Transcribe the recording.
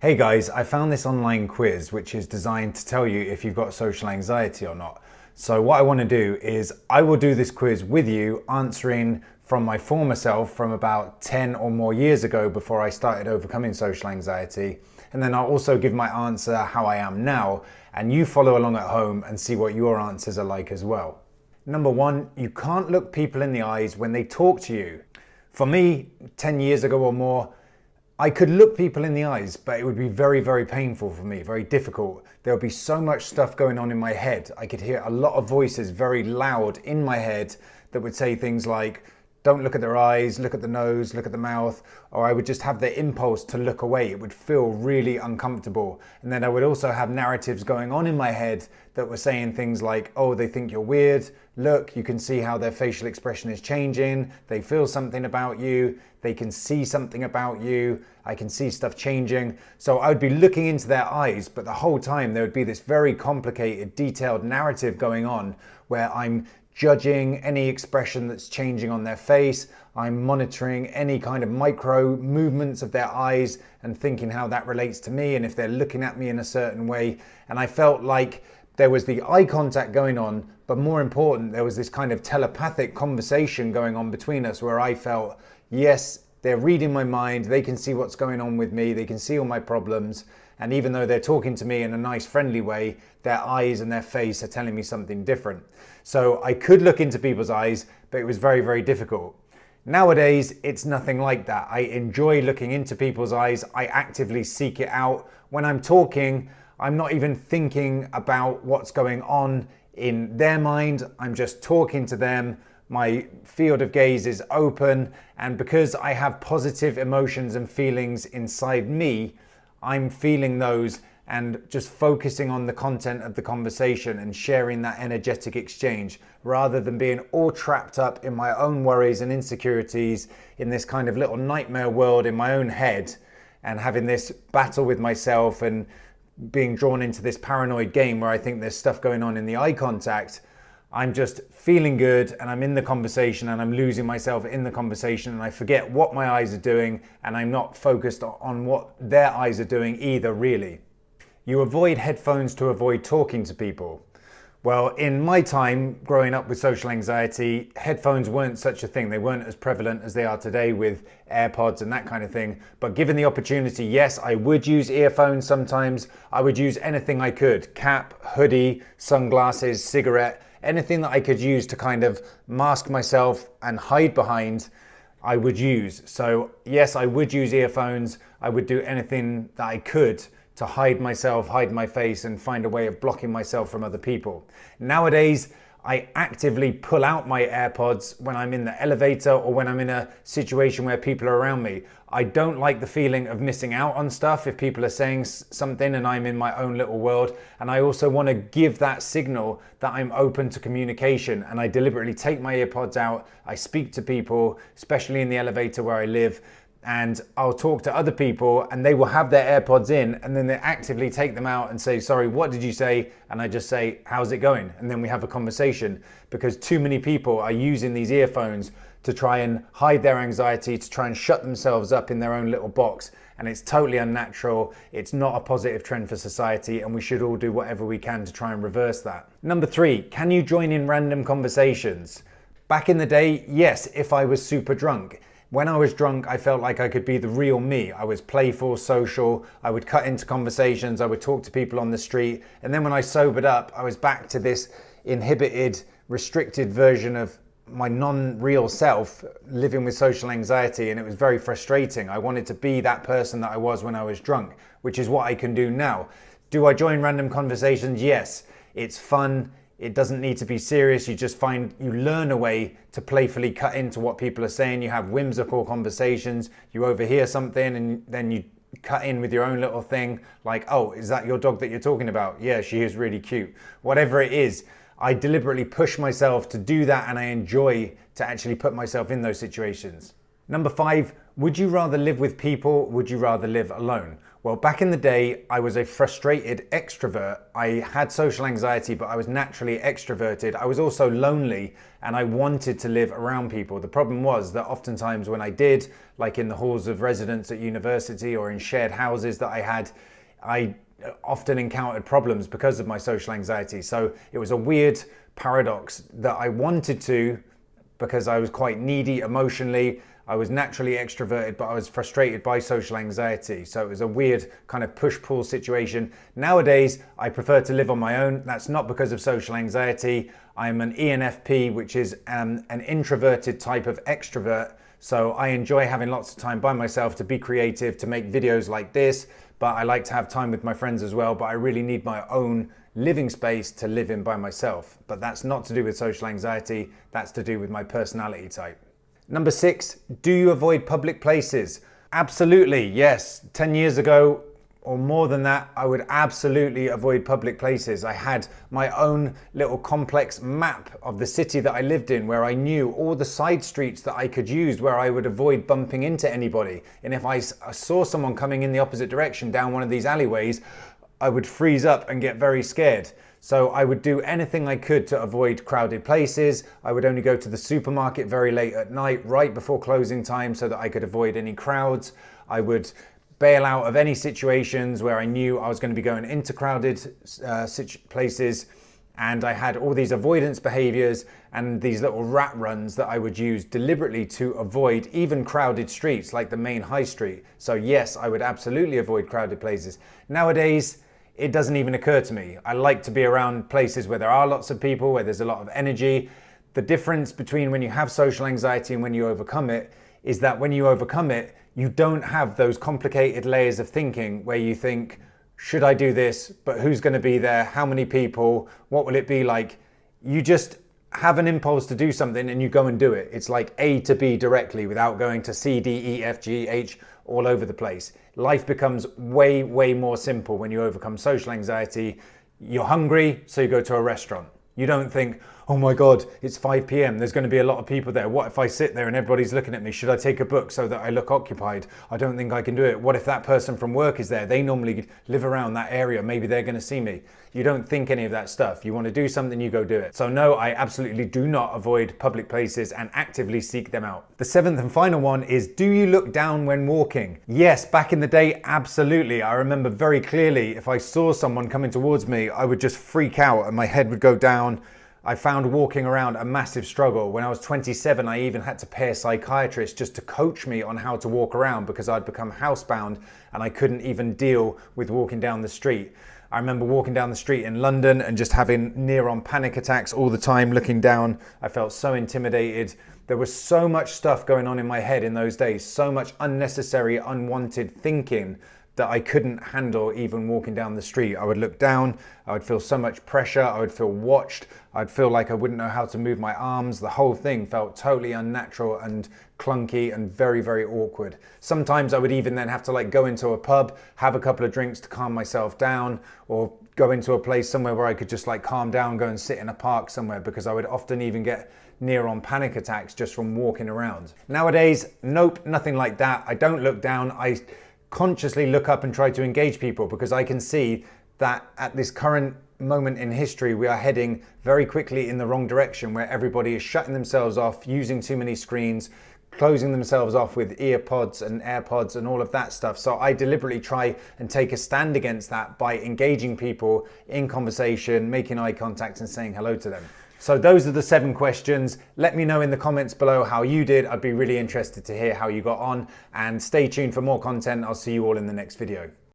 Hey guys, I found this online quiz which is designed to tell you if you've got social anxiety or not. So what I want to do is I will do this quiz with you, answering from my former self from about 10 or more years ago before I started overcoming social anxiety. And then I'll also give my answer how I am now, and you follow along at home and see what your answers are like as well. Number one, you can't look people in the eyes when they talk to you. For me, 10 years ago or more, I could look people in the eyes, but it would be very, very painful for me, very difficult. There would be so much stuff going on in my head. I could hear a lot of voices very loud in my head that would say things like, don't look at their eyes, look at the nose, look at the mouth, or I would just have the impulse to look away. It would feel really uncomfortable. And then I would also have narratives going on in my head that were saying things like, oh, they think you're weird. Look, you can see how their facial expression is changing. They feel something about you. They can see something about you. I can see stuff changing. So I would be looking into their eyes, but the whole time there would be this very complicated, detailed narrative going on where I'm judging any expression that's changing on their face. I'm monitoring any kind of micro movements of their eyes and thinking how that relates to me and if they're looking at me in a certain way. And I felt like there was the eye contact going on, but more important, there was this kind of telepathic conversation going on between us where I felt, yes, they're reading my mind, they can see what's going on with me, they can see all my problems, and even though they're talking to me in a nice, friendly way, their eyes and their face are telling me something different. So I could look into people's eyes, but it was very, very difficult. Nowadays, it's nothing like that. I enjoy looking into people's eyes. I actively seek it out. When I'm talking, I'm not even thinking about what's going on in their mind. I'm just talking to them. My field of gaze is open. And because I have positive emotions and feelings inside me, I'm feeling those and just focusing on the content of the conversation and sharing that energetic exchange rather than being all trapped up in my own worries and insecurities in this kind of little nightmare world in my own head and having this battle with myself and being drawn into this paranoid game where I think there's stuff going on in the eye contact. I'm just feeling good and I'm in the conversation and I'm losing myself in the conversation and I forget what my eyes are doing and I'm not focused on what their eyes are doing either, really. You avoid headphones to avoid talking to people. Well, in my time growing up with social anxiety, headphones weren't such a thing. They weren't as prevalent as they are today with AirPods and that kind of thing. But given the opportunity, yes, I would use earphones sometimes. I would use anything I could, cap, hoodie, sunglasses, cigarette, anything that I could use to kind of mask myself and hide behind, I would use. So yes, I would use earphones. I would do anything that I could to hide myself, hide my face, and find a way of blocking myself from other people. Nowadays, I actively pull out my AirPods when I'm in the elevator or when I'm in a situation where people are around me. I don't like the feeling of missing out on stuff if people are saying something and I'm in my own little world. And I also want to give that signal that I'm open to communication. And I deliberately take my earpods out. I speak to people, especially in the elevator where I live, and I'll talk to other people and they will have their AirPods in and then they actively take them out and say, sorry, what did you say? And I just say, how's it going? And then we have a conversation because too many people are using these earphones to try and hide their anxiety, to try and shut themselves up in their own little box. And it's totally unnatural. It's not a positive trend for society and we should all do whatever we can to try and reverse that. Number 3, can you join in random conversations? Back in the day, yes, if I was super drunk. When I was drunk, I felt like I could be the real me. I was playful, social, I would cut into conversations, I would talk to people on the street. And then when I sobered up, I was back to this inhibited, restricted version of my non-real self living with social anxiety, and it was very frustrating. I wanted to be that person that I was when I was drunk, which is what I can do now. Do I join random conversations? Yes. It's fun. It doesn't need to be serious. You learn a way to playfully cut into what people are saying. You have whimsical conversations. You overhear something and then you cut in with your own little thing like, oh, is that your dog that you're talking about? Yeah, she is really cute. Whatever it is, I deliberately push myself to do that and I enjoy to actually put myself in those situations. Number 5, would you rather live with people? Would you rather live alone? Well, back in the day, I was a frustrated extrovert. I had social anxiety, but I was naturally extroverted. I was also lonely and I wanted to live around people. The problem was that oftentimes when I did, like in the halls of residence at university or in shared houses that I often encountered problems because of my social anxiety. So it was a weird paradox that I wanted to, because I was quite needy emotionally. I was naturally extroverted, but I was frustrated by social anxiety. So it was a weird kind of push-pull situation. Nowadays, I prefer to live on my own. That's not because of social anxiety. I'm an ENFP, which is an introverted type of extrovert. So I enjoy having lots of time by myself to be creative, to make videos like this, but I like to have time with my friends as well. But I really need my own living space to live in by myself. But that's not to do with social anxiety. That's to do with my personality type. Number 6, do you avoid public places? Absolutely, yes. 10 years ago or more than that, I would absolutely avoid public places. I had my own little complex map of the city that I lived in, where I knew all the side streets that I could use, where I would avoid bumping into anybody. And if I saw someone coming in the opposite direction down one of these alleyways, I would freeze up and get very scared. So I would do anything I could to avoid crowded places. I would only go to the supermarket very late at night, right before closing time, so that I could avoid any crowds. I would bail out of any situations where I knew I was going to be going into crowded places. And I had all these avoidance behaviors and these little rat runs that I would use deliberately to avoid even crowded streets like the main high street. So yes, I would absolutely avoid crowded places. Nowadays, it doesn't even occur to me. I like to be around places where there are lots of people, where there's a lot of energy. The difference between when you have social anxiety and when you overcome it is that when you overcome it, you don't have those complicated layers of thinking where you think, should I do this? But who's going to be there? How many people? What will it be like? You just have an impulse to do something and you go and do it. It's like A to B directly without going to C, D, E, F, G, H all over the place. Life becomes way, way more simple when you overcome social anxiety. You're hungry, so you go to a restaurant. You don't think, oh my God, it's 5 p.m. There's going to be a lot of people there. What if I sit there and everybody's looking at me? Should I take a book so that I look occupied? I don't think I can do it. What if that person from work is there? They normally live around that area. Maybe they're going to see me. You don't think any of that stuff. You want to do something, you go do it. So no, I absolutely do not avoid public places and actively seek them out. The 7th and final one is, do you look down when walking? Yes, back in the day, absolutely. I remember very clearly if I saw someone coming towards me, I would just freak out and my head would go down. I found walking around a massive struggle. When I was 27, I even had to pay a psychiatrist just to coach me on how to walk around because I'd become housebound and I couldn't even deal with walking down the street. I remember walking down the street in London and just having near-on panic attacks all the time, looking down. I felt so intimidated. There was so much stuff going on in my head in those days, so much unnecessary, unwanted thinking that I couldn't handle even walking down the street. I would look down, I would feel so much pressure, I would feel watched, I'd feel like I wouldn't know how to move my arms. The whole thing felt totally unnatural and clunky and very, very awkward. Sometimes I would even then have to go into a pub, have a couple of drinks to calm myself down, or go into a place somewhere where I could just calm down, go and sit in a park somewhere, because I would often even get near-on panic attacks just from walking around. Nowadays, nope, nothing like that. I don't look down. I consciously look up and try to engage people because I can see that at this current moment in history, we are heading very quickly in the wrong direction, where everybody is shutting themselves off, using too many screens, closing themselves off with ear pods and AirPods and all of that stuff. So I deliberately try and take a stand against that by engaging people in conversation, making eye contact and saying hello to them. So those are the 7 questions. Let me know in the comments below how you did. I'd be really interested to hear how you got on, and stay tuned for more content. I'll see you all in the next video.